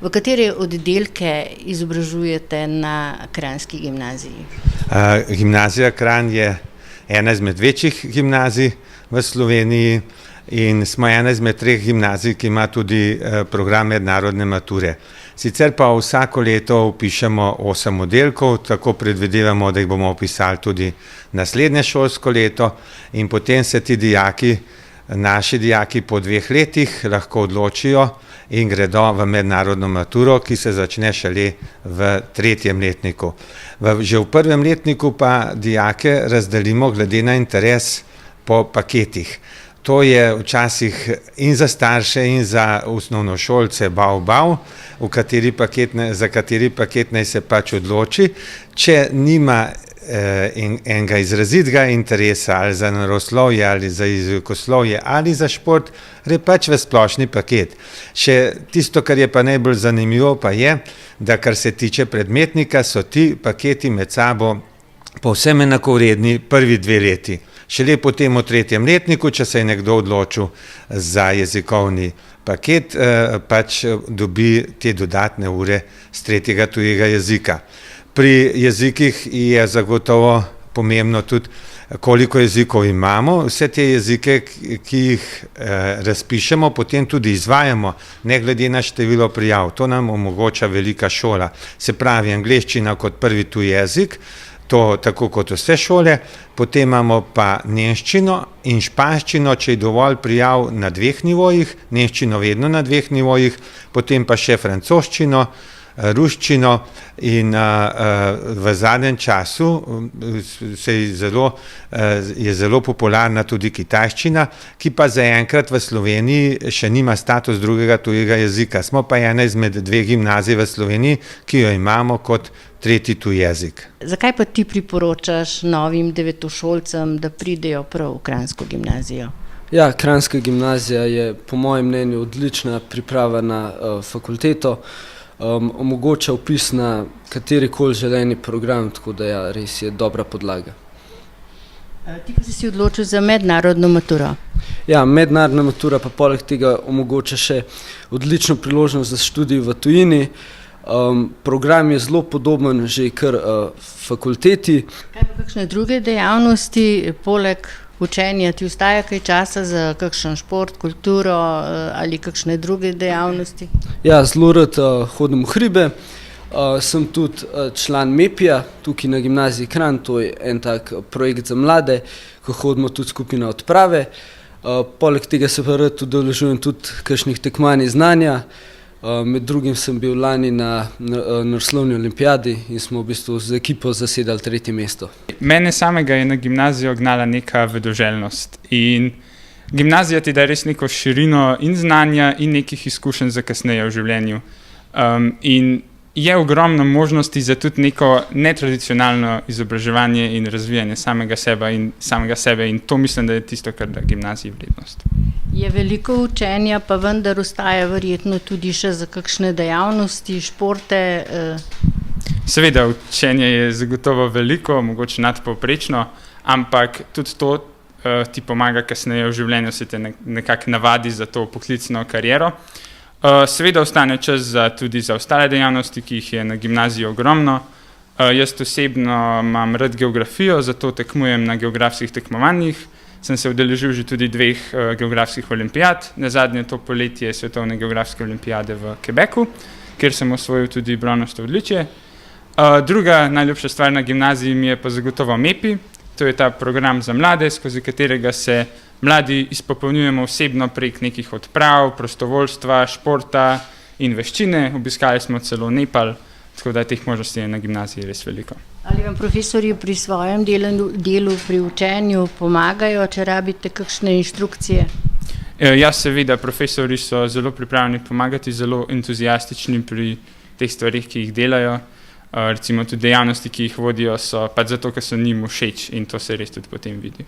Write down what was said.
V katere oddelke izobražujete na kranjski gimnaziji? Gimnazija Kranj je ena izmed večjih gimnazij v Sloveniji in smo ena izmed 3 gimnazij, ki ima tudi program mednarodne mature. Sicer pa vsako leto vpišemo 8 oddelkov, tako predvidevamo, da jih bomo vpisali tudi naslednje šolsko leto in potem se ti dijaki, naši dijaki po 2 letih lahko odločijo in gredo v mednarodno maturo, ki se začne šele v 3. letniku. Že v 1. letniku pa dijake razdelimo glede na interes po paketih. To je včasih in za starše in za osnovnošolce bav, za kateri paket naj se pač odloči. Če nima enega izrazitega interesa ali za naravoslovje ali za jezikoslovje ali za šport, gre pač v splošni paket. Še tisto, kar je pa najbolj zanimivo, pa je, da kar se tiče predmetnika, so ti paketi med sabo povsem enakovredni prvi 2 leti. Šele potem v 3. letniku, če se je nekdo odločil za jezikovni paket, pač dobi te dodatne ure z 3. tujega jezika. Pri jezikih je zagotovo pomembno tudi, koliko jezikov imamo. Vse te jezike, ki jih razpišemo, potem tudi izvajamo, ne glede na število prijav. To nam omogoča velika šola. Se pravi, angleščina kot prvi tuj jezik, to tako kot vse šole, potem imamo pa nemščino in španščino, če je dovolj prijav na 2 nivojih, nemščino vedno na 2 nivojih, potem pa še francoščino, ruščino in v zadnjem času je zelo popularna tudi kitajščina, ki pa zaenkrat v Sloveniji še nima status drugega tujega jezika. Smo pa ena izmed 2 gimnazij v Sloveniji, ki jo imamo kot 3. tuj jezik. Zakaj pa ti priporočaš novim devetošolcem, da pridejo prav v kranjsko gimnazijo? Ja, kranjska gimnazija je po mojem mnenju odlična priprava na fakulteto. Omogoča vpis na katerikoli želeni program, tako da ja, res je dobra podlaga. Ti pa si se odločil za mednarodno maturo? Ja, mednarodna matura pa poleg tega omogoča še odlično priložnost za študij v tujini. Program je zelo podoben že kar fakulteti. Kaj pa kakšne druge dejavnosti poleg učenja? Ti ostaja kaj časa za kakšen šport, kulturo ali kakšne druge dejavnosti? Ja, zelo rad hodim v hribe. Sem tudi član MEPI-ja tukaj na gimnaziji Kranj, to je en tak projekt za mlade, ko hodimo tudi skupaj na odprave. Poleg tega se pa rad udeležujem tudi kakšnih tekmovanj znanja. Med drugim sem bil lani na naravoslovni olimpijadi in smo v bistvu z ekipo zasedali 3. mesto. Mene samega je na gimnazijo gnala neka vedoželjnost in gimnazija ti da res neko širino in znanja in nekih izkušenj za kasneje v življenju. In je ogromno možnosti za tudi neko netradicionalno izobraževanje in razvijanje samega sebe in to mislim, da je tisto, kar da gimnaziji vrednost. Je veliko učenja, pa vendar ostaja verjetno tudi še za kakšne dejavnosti, športe? Seveda, učenje je zagotovo veliko, mogoče nadpovprečno, ampak tudi to ti pomaga kasneje v življenju, se te nekako navadi za to poklicno kariero. Seveda ostane čas tudi za ostale dejavnosti, ki jih je na gimnaziji ogromno. Jaz osebno imam rad geografijo, zato tekmujem na geografskih tekmovanjih. Sem se udeležil že tudi 2 geografskih olimpijad, nazadnje to poletje svetovne geografske olimpijade v Quebecu, kjer sem osvojil tudi bronasto odličje. Druga najljubša stvar na gimnaziji mi je pa zagotovo MEPI, to je ta program za mlade, skozi katerega se mladi izpopolnjujemo osebno prek nekih odprav, prostovoljstva, športa in veščine. Obiskali smo celo Nepal, tako da teh možnosti je na gimnaziji res veliko. Ali vam profesorji pri svojem delu pri učenju pomagajo, če rabite kakšne inštrukcije? Ja, seveda, profesorji so zelo pripravljeni pomagati, zelo entuzijastični pri teh stvarih, ki jih delajo. Recimo tudi dejavnosti, ki jih vodijo, so pač zato, ker so njim všeč in to se res tudi potem vidi.